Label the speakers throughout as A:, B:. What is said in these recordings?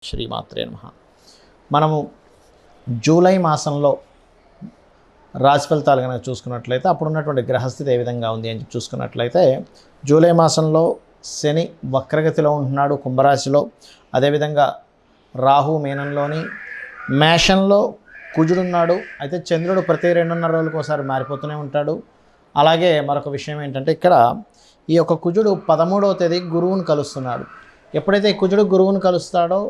A: శ్రీమాత్రే నమః. మనము జూలై మాసంలో రాశి ఫలితాలు కనుక చూసుకున్నట్లయితే అప్పుడు ఉన్నటువంటి గ్రహస్థితి ఏ విధంగా ఉంది అని చూసుకున్నట్లయితే జూలై మాసంలో శని వక్రగతిలో ఉంటున్నాడు కుంభరాశిలో. అదేవిధంగా రాహు మీనంలోని, మేషంలో కుజుడున్నాడు. అయితే చంద్రుడు ప్రతి 2.5 రోజులకు ఒకసారి మారిపోతూనే ఉంటాడు. అలాగే మరొక విషయం ఏంటంటే ఇక్కడ ఈ యొక్క కుజుడు 13వ తేదీ గురువును కలుస్తున్నాడు. ఎప్పుడైతే కుజుడు గురువును కలుస్తాడో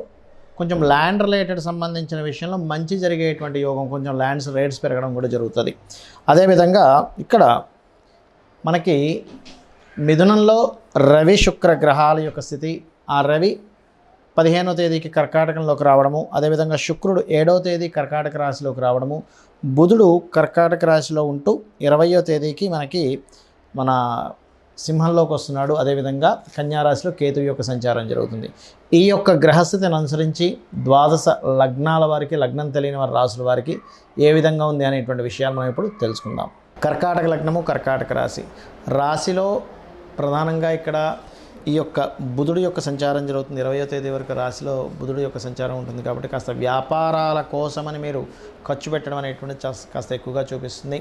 A: కొంచెం ల్యాండ్ రిలేటెడ్ సంబంధించిన విషయంలో మంచి జరిగేటువంటి యోగం, కొంచెం ల్యాండ్స్ రేట్స్ పెరగడం కూడా జరుగుతుంది. అదేవిధంగా ఇక్కడ మనకి మిథునంలో రవి శుక్ర గ్రహాల యొక్క స్థితి, ఆ రవి 15వ తేదీకి కర్కాటకంలోకి రావడము, అదేవిధంగా శుక్రుడు 7వ తేదీ కర్కాటక రాశిలోకి రావడము, బుధుడు కర్కాటక రాశిలో ఉంటూ 20వ తేదీకి మనకి మన సింహంలోకి వస్తున్నాడు. అదేవిధంగా కన్యారాశిలో కేతువు యొక్క సంచారం జరుగుతుంది. ఈ యొక్క గ్రహస్థితిని అనుసరించి ద్వాదశ లగ్నాల వారికి, లగ్నం తెలియని వారి రాశుల వారికి ఏ విధంగా ఉంది అనేటువంటి విషయాలు మనం ఇప్పుడు తెలుసుకుందాం. కర్కాటక లగ్నము, కర్కాటక రాశి. రాశిలో ప్రధానంగా ఇక్కడ ఈ యొక్క బుధుడు యొక్క సంచారం జరుగుతుంది. 20వ తేదీ వరకు రాశిలో బుధుడు యొక్క సంచారం ఉంటుంది కాబట్టి కాస్త వ్యాపారాల కోసమని మీరు ఖర్చు పెట్టడం అనేటువంటి కాస్త ఎక్కువగా చూపిస్తుంది.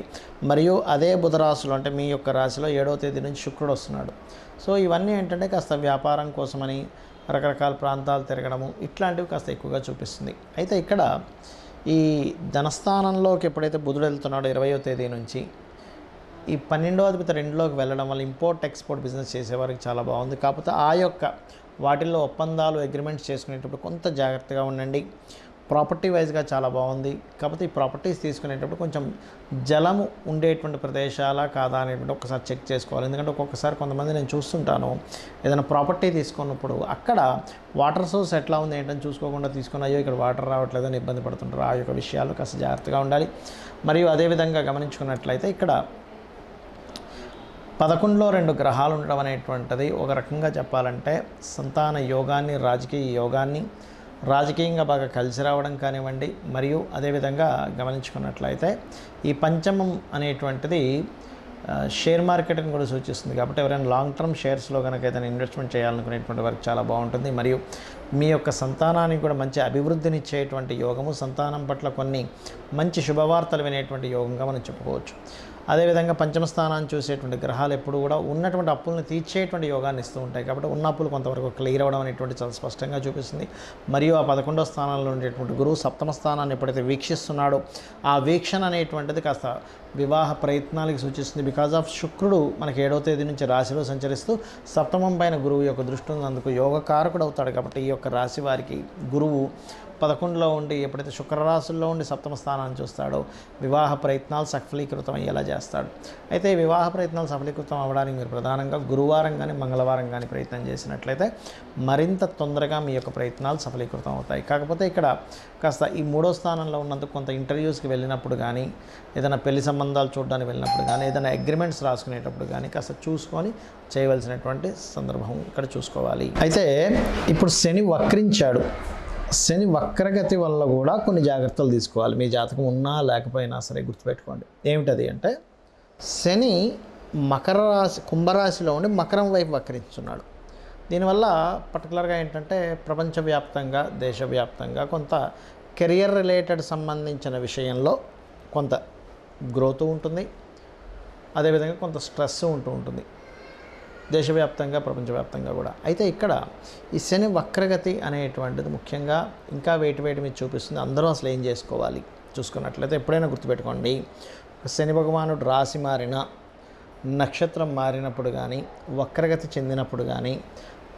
A: మరియు అదే బుధరాశులు అంటే మీ యొక్క రాశిలో 7వ తేదీ నుంచి శుక్రుడు వస్తున్నాడు. సో ఇవన్నీ ఏంటంటే కాస్త వ్యాపారం కోసమని రకరకాల ప్రాంతాలు తిరగడము ఇట్లాంటివి కాస్త ఎక్కువగా చూపిస్తుంది. అయితే ఇక్కడ ఈ ధనస్థానంలోకి ఎప్పుడైతే బుధుడు వెళ్తున్నాడో 20వ తేదీ నుంచి ఈ 12వ అధిపతి 2లోకి వెళ్ళడం వల్ల ఇంపోర్ట్ ఎక్స్పోర్ట్ బిజినెస్ చేసేవారికి చాలా బాగుంది. కాకపోతే ఆ యొక్క వాటిల్లో ఒప్పందాలు అగ్రిమెంట్స్ చేసుకునేటప్పుడు కొంత జాగ్రత్తగా ఉండండి. ప్రాపర్టీ వైజ్గా చాలా బాగుంది. కాకపోతే ఈ ప్రాపర్టీస్ తీసుకునేటప్పుడు కొంచెం జలము ఉండేటువంటి ప్రదేశాలా కాదా అనేటువంటి ఒకసారి చెక్ చేసుకోవాలి. ఎందుకంటే ఒక్కొక్కసారి కొంతమంది నేను చూస్తుంటాను, ఏదైనా ప్రాపర్టీ తీసుకున్నప్పుడు అక్కడ వాటర్ సోర్స్ ఎట్లా ఉంది ఏంటని చూసుకోకుండా తీసుకుని అయ్యో ఇక్కడ వాటర్ రావట్లేదని ఇబ్బంది పడుతుంటారు. ఆ యొక్క విషయాలు కాస్త జాగ్రత్తగా ఉండాలి. మరియు అదేవిధంగా గమనించుకున్నట్లయితే ఇక్కడ 11లో 2 గ్రహాలు ఉండడం అనేటువంటిది ఒక రకంగా చెప్పాలంటే సంతాన యోగాన్ని, రాజకీయ యోగాన్ని, రాజకీయంగా బాగా కలిసి రావడం కానివ్వండి. మరియు అదేవిధంగా గమనించుకున్నట్లయితే ఈ పంచమం అనేటువంటిది షేర్ మార్కెట్ని కూడా సూచిస్తుంది. కాబట్టి ఎవరైనా లాంగ్ టర్మ్ షేర్స్లో కనుక ఏదైనా ఇన్వెస్ట్మెంట్ చేయాలనుకునేటువంటి వారికి చాలా బాగుంటుంది. మరియు మీ యొక్క సంతానానికి కూడా మంచి అభివృద్ధినిచ్చేటువంటి యోగము, సంతానం పట్ల కొన్ని మంచి శుభవార్తలు వినేటువంటి యోగంగా మనం చెప్పుకోవచ్చు. అదేవిధంగా పంచమ స్థానాన్ని చూసేటువంటి గ్రహాలు ఎప్పుడు కూడా ఉన్నటువంటి అప్పులను తీర్చేటువంటి యోగాన్ని ఇస్తూ ఉంటాయి. కాబట్టి ఉన్న అప్పులు కొంతవరకు క్లియర్ అవ్వడం అనేటువంటి చాలా స్పష్టంగా చూపిస్తుంది. మరియు ఆ 11వ స్థానంలో ఉండేటువంటి గురువు 7వ స్థానాన్ని ఎప్పుడైతే వీక్షిస్తున్నాడో ఆ వీక్షణ అనేటువంటిది కాస్త వివాహ ప్రయత్నాలకు సూచిస్తుంది. బికాజ్ ఆఫ్ శుక్రుడు మనకి 7వ తేదీ నుంచి రాశిలో సంచరిస్తూ 7వ పైన గురువు యొక్క దృష్టి ఉన్నందుకు యోగకారకుడు అవుతాడు. కాబట్టి ఈ యొక్క రాశి వారికి గురువు 11లో ఉండి ఎప్పుడైతే శుక్రరాశుల్లో ఉండి 7వ స్థానాన్ని చూస్తాడో వివాహ ప్రయత్నాలు సఫలీకృతం అయ్యేలా చేస్తాడు. అయితే వివాహ ప్రయత్నాలు సఫలీకృతం అవ్వడానికి మీరు ప్రధానంగా గురువారం కానీ మంగళవారం కానీ ప్రయత్నం చేసినట్లయితే మరింత తొందరగా మీ యొక్క ప్రయత్నాలు సఫలీకృతం అవుతాయి. కాకపోతే ఇక్కడ కాస్త ఈ 3వ స్థానంలో ఉన్నందుకు కొంత ఇంటర్వ్యూస్కి వెళ్ళినప్పుడు కానీ, ఏదైనా పెళ్లి సంబంధాలు చూడడానికి వెళ్ళినప్పుడు కానీ, ఏదైనా అగ్రిమెంట్స్ రాసుకునేటప్పుడు కానీ కాస్త చూసుకొని చేయవలసినటువంటి సందర్భం ఇక్కడ చూసుకోవాలి. అయితే ఇప్పుడు శని వక్రించాడు. శని వక్రగతి వల్ల కూడా కొన్ని జాగ్రత్తలు తీసుకోవాలి. మీ జాతకం ఉన్నా లేకపోయినా సరే గుర్తుపెట్టుకోండి. ఏమిటది అంటే శని మకర రాశి, కుంభరాశిలో ఉండి మకరం వైపు వక్రించున్నాడు. దీనివల్ల పర్టికులర్గా ఏంటంటే ప్రపంచవ్యాప్తంగా, దేశవ్యాప్తంగా కొంత కెరియర్ రిలేటెడ్ సంబంధించిన విషయంలో కొంత గ్రోత్ ఉంటుంది. అదేవిధంగా కొంత స్ట్రెస్ ఉంటుంది దేశవ్యాప్తంగా, ప్రపంచవ్యాప్తంగా కూడా. అయితే ఇక్కడ ఈ శని వక్రగతి అనేటువంటిది ముఖ్యంగా ఇంకా వేటి మీద చూపిస్తుంది. అందరూ అసలు ఏం చేసుకోవాలి చూసుకున్నట్లయితే ఎప్పుడైనా గుర్తుపెట్టుకోండి, శని భగవానుడు రాశి మారిన, నక్షత్రం మారినప్పుడు కానీ, వక్రగతి చెందినప్పుడు కానీ,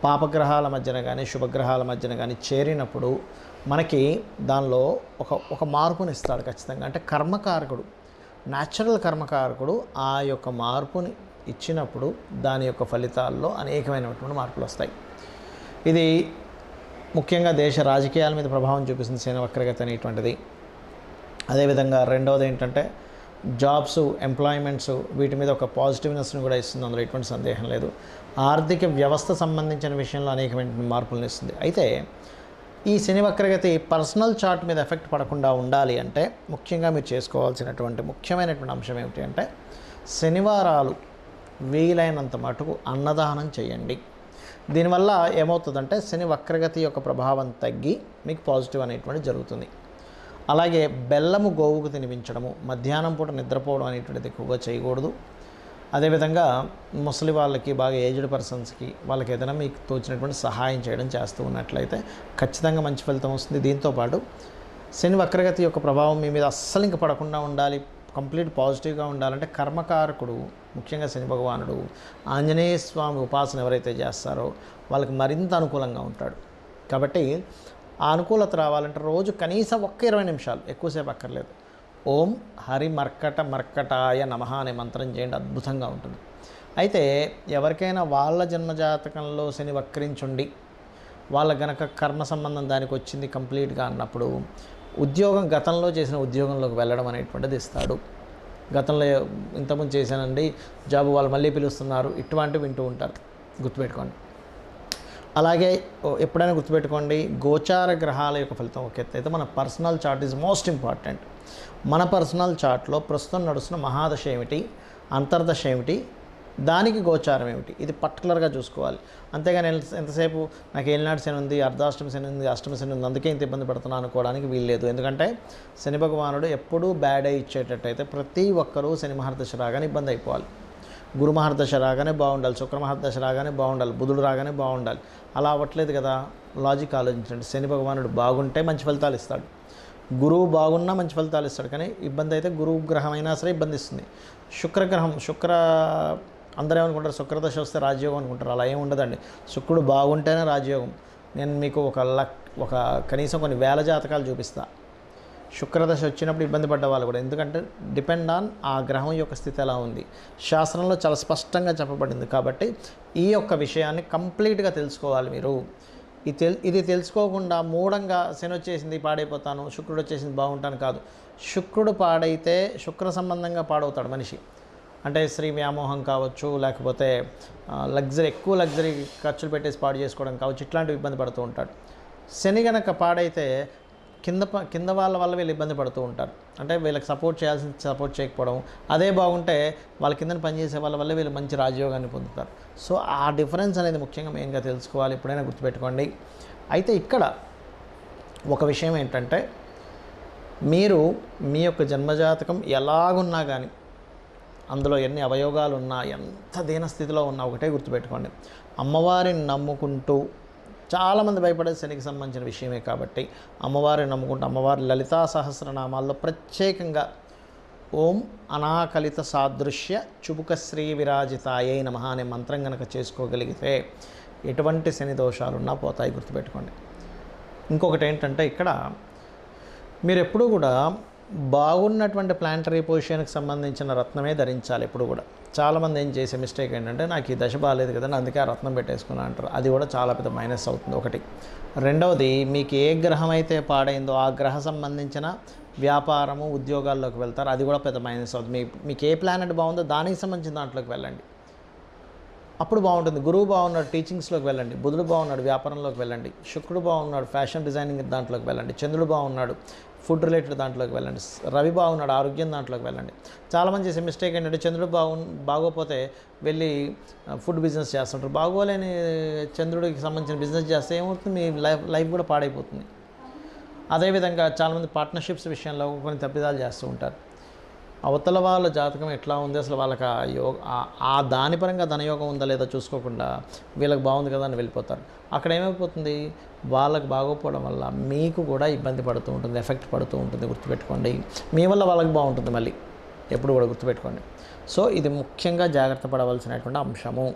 A: పాపగ్రహాల మధ్యన కానీ, శుభగ్రహాల మధ్యన కానీ చేరినప్పుడు మనకి దానిలో ఒక మార్పుని ఇస్తాడు ఖచ్చితంగా. అంటే కర్మకారకుడు, న్యాచురల్ కర్మకారకుడు ఆ యొక్క మార్పుని ఇచ్చినప్పుడు దాని యొక్క ఫలితాల్లో అనేకమైనటువంటి మార్పులు వస్తాయి. ఇది ముఖ్యంగా దేశ రాజకీయాల మీద ప్రభావం చూపిస్తుంది శని వక్రగతి అనేటువంటిది. అదేవిధంగా రెండవది ఏంటంటే జాబ్స్, ఎంప్లాయ్మెంట్స్ వీటి మీద ఒక పాజిటివ్నెస్ని కూడా ఇస్తుంది. అందులో ఎటువంటి సందేహం లేదు. ఆర్థిక వ్యవస్థ సంబంధించిన విషయంలో అనేకమైన మార్పులను ఇస్తుంది. అయితే ఈ శని వక్రగతి పర్సనల్ చార్ట్ మీద ఎఫెక్ట్ పడకుండా ఉండాలి అంటే ముఖ్యంగా మీరు చేసుకోవాల్సినటువంటి ముఖ్యమైనటువంటి అంశం ఏమిటి అంటే శనివారాలు వీలైనంత మటుకు అన్నదానం చేయండి. దీనివల్ల ఏమవుతుందంటే శని వక్రగతి యొక్క ప్రభావం తగ్గి మీకు పాజిటివ్ అనేటువంటి జరుగుతుంది. అలాగే బెల్లము గోవుకు తినిపించడము, మధ్యాహ్నం పూట నిద్రపోవడం అనేటువంటిది ఎక్కువగా చేయకూడదు. అదేవిధంగా ముసలి వాళ్ళకి, బాగా ఏజ్డ్ పర్సన్స్కి, వాళ్ళకి ఏదైనా మీకు తోచినటువంటి సహాయం చేయడం చేస్తూ ఉన్నట్లయితే ఖచ్చితంగా మంచి ఫలితం వస్తుంది. దీంతోపాటు శని వక్రగతి యొక్క ప్రభావం మీ మీద అస్సలు ఇంక పడకుండా ఉండాలి, కంప్లీట్ పాజిటివ్గా ఉండాలంటే కర్మకారకుడు, ముఖ్యంగా శని భగవానుడు ఆంజనేయ స్వామి ఉపాసన ఎవరైతే చేస్తారో వాళ్ళకి మరింత అనుకూలంగా ఉంటాడు. కాబట్టి ఆ అనుకూలత రావాలంటే రోజు కనీసం 20 నిమిషాలు, ఎక్కువసేపు అక్కర్లేదు, ఓం హరి మర్కటాయ నమః అనే మంత్రం చేయండి, అద్భుతంగా ఉంటుంది. అయితే ఎవరికైనా వాళ్ళ జన్మజాతకంలో శని వక్రించుండి వాళ్ళ గనక కర్మ సంబంధం దానికి వచ్చింది కంప్లీట్గా అన్నప్పుడు ఉద్యోగం, గతంలో చేసిన ఉద్యోగంలోకి వెళ్ళడం అనేటువంటిది ఇస్తాడు. గతంలో ఇంతకుముందు చేశానండి జాబ్, వాళ్ళు మళ్ళీ పిలుస్తున్నారు, ఇటువంటివి వింటూ ఉంటారు, గుర్తుపెట్టుకోండి. అలాగే ఎప్పుడైనా గుర్తుపెట్టుకోండి, గోచార గ్రహాల యొక్క ఫలితం ఒక ఎత్తు అయితే మన personal chart is most important. మన పర్సనల్ చార్ట్లో ప్రస్తుతం నడుస్తున్న మహాదశ ఏమిటి, అంతర్దశ ఏమిటి, దానికి గోచారం ఏమిటి, ఇది పర్టికులర్గా చూసుకోవాలి. అంతేగాని ఎంతసేపు నాకు ఏలినాటి శని ఉంది, అర్ధాష్టమి శని ఉంది, అష్టమి శని ఉంది, అందుకే ఇంత ఇబ్బంది పడుతున్నాను అనుకోవడానికి వీల్లేదు. ఎందుకంటే శని భగవానుడు ఎప్పుడూ బ్యాడ్ అయి ఇచ్చేటట్టయితే ప్రతి ఒక్కరూ శని మహర్దశ రాగానే ఇబ్బంది అయిపోవాలి. గురు మహర్దశ రాగానే బాగుండాలి, శుక్ర మహర్దశ రాగానే బాగుండాలి, బుధుడు రాగానే బాగుండాలి. అలా అవ్వట్లేదు కదా. లాజిక్ ఆలోచించండి. శని భగవానుడు బాగుంటే మంచి ఫలితాలు ఇస్తాడు, గురువు బాగున్నా మంచి ఫలితాలు ఇస్తాడు. కానీ ఇబ్బంది అయితే గురువు గ్రహం అయినా సరే ఇబ్బంది ఇస్తుంది. శుక్రగ్రహం, అందరూ ఏమనుకుంటారు శుక్రదశ వస్తే రాజయోగం అనుకుంటారు. అలా ఏమి ఉండదండి. శుక్రుడు బాగుంటేనే రాజయోగం. నేను మీకు ఒక కనీసం కొన్ని వేల జాతకాలు చూపిస్తా. శుక్రదశ వచ్చినప్పుడు ఇబ్బంది పడ్డ వాళ్ళు కూడా, ఎందుకంటే డిపెండ్ ఆన్ ఆ గ్రహం యొక్క స్థితి ఎలా ఉంది. శాస్త్రంలో చాలా స్పష్టంగా చెప్పబడింది. కాబట్టి ఈ యొక్క విషయాన్ని కంప్లీట్గా తెలుసుకోవాలి మీరు. ఇది తెలుసుకోకుండా మూఢంగా శని వచ్చేసింది పాడైపోతాను, శుక్రుడు వచ్చేసింది బాగుంటాను కాదు. శుక్రుడు పాడైతే శుక్ర సంబంధంగా పాడవుతాడు మనిషి. అంటే స్త్రీ వ్యామోహం కావచ్చు, లేకపోతే ఎక్కువ లగ్జరీ ఖర్చులు పెట్టేసి పాడు చేసుకోవడం కావచ్చు, ఇట్లాంటివి ఇబ్బంది పడుతూ ఉంటాడు. శని గనక పాడైతే కింద వాళ్ళ వల్ల వీళ్ళు ఇబ్బంది పడుతూ ఉంటారు. అంటే వీళ్ళకి సపోర్ట్ చేయాల్సిన సపోర్ట్ చేయకపోవడం. అదే బాగుంటే వాళ్ళ కింద పనిచేసే వాళ్ళ వల్ల వీళ్ళు మంచి రాజయోగాన్ని పొందుతారు. సో ఆ డిఫరెన్స్ అనేది ముఖ్యంగా మెయిన్గా తెలుసుకోవాలి, ఎప్పుడైనా గుర్తుపెట్టుకోండి. అయితే ఇక్కడ ఒక విషయం ఏంటంటే, మీరు మీ యొక్క జన్మజాతకం ఎలాగున్నా కానీ, అందులో ఎన్ని అవయోగాలు ఉన్నా, ఎంత దీనస్థితిలో ఉన్నా ఒకటే గుర్తుపెట్టుకోండి, అమ్మవారిని నమ్ముకుంటూ, చాలామంది భయపడే శనికి సంబంధించిన విషయమే కాబట్టి అమ్మవారిని నమ్ముకుంటూ, అమ్మవారి లలితా సహస్రనామాల్లో ప్రత్యేకంగా ఓం అనాకలిత సాదృశ్య చుబుక శ్రీ విరాజితాయై నమః అనే మంత్రం కనుక చేసుకోగలిగితే ఎటువంటి శని దోషాలున్నా పోతాయి, గుర్తుపెట్టుకోండి. ఇంకొకటి ఏంటంటే, ఇక్కడ మీరు ఎప్పుడూ కూడా బాగున్నటువంటి ప్లాంటరీ పొజిషన్కి సంబంధించిన రత్నమే ధరించాలి ఎప్పుడు కూడా. చాలామంది ఏం చేసే మిస్టేక్ ఏంటంటే, నాకు ఈ దశ బాగాలేదు కదా, అందుకే ఆ రత్నం పెట్టేసుకున్నా అంటారు. అది కూడా చాలా పెద్ద మైనస్ అవుతుంది, ఒకటి. రెండవది, మీకు ఏ గ్రహం అయితే పాడైందో ఆ గ్రహ సంబంధించిన వ్యాపారము, ఉద్యోగాల్లోకి వెళ్తారు, అది కూడా పెద్ద మైనస్ అవుతుంది. మీకు ఏ ప్లానెట్ బాగుందో దానికి సంబంధించిన దాంట్లోకి వెళ్ళండి, అప్పుడు బాగుంటుంది. గురువు బాగున్నాడు, టీచింగ్స్లోకి వెళ్ళండి. బుధుడు బాగున్నాడు, వ్యాపారంలోకి వెళ్ళండి. శుక్రుడు బాగున్నాడు, ఫ్యాషన్ డిజైనింగ్ దాంట్లోకి వెళ్ళండి. చంద్రుడు బాగున్నాడు, ఫుడ్ రిలేటెడ్ దాంట్లోకి వెళ్ళండి. రవి బాగున్నాడు, ఆరోగ్యం దాంట్లోకి వెళ్ళండి. చాలామంది చేసే మిస్టేక్ ఏంటంటే, చంద్రుడు బాగోపోతే వెళ్ళి ఫుడ్ బిజినెస్ చేస్తుంటారు. బాగోలేని చంద్రుడికి సంబంధించిన బిజినెస్ చేస్తే ఏమవుతుంది, మీ లైఫ్ కూడా పాడైపోతుంది. అదేవిధంగా చాలామంది పార్ట్నర్షిప్స్ విషయంలో కొన్ని తప్పిదాలు చేస్తూ ఉంటారు. అవతల వాళ్ళ జాతకం ఎట్లా ఉంది, అసలు వాళ్ళకి ఆ దాని పరంగా ధనయోగం ఉందా లేదా చూసుకోకుండా వీళ్ళకి బాగుంది కదా అని వెళ్ళిపోతారు. అక్కడ ఏమైపోతుంది, వాళ్ళకి బాగోపోవడం వల్ల మీకు కూడా ఇబ్బంది పడుతూ ఉంటుంది, ఎఫెక్ట్ పడుతూ ఉంటుంది, గుర్తుపెట్టుకోండి. మీ వల్ల వాళ్ళకి బాగుంటుంది మళ్ళీ, ఎప్పుడు కూడా గుర్తుపెట్టుకోండి. సో ఇది ముఖ్యంగా జాగ్రత్త పడవలసినటువంటి అంశము.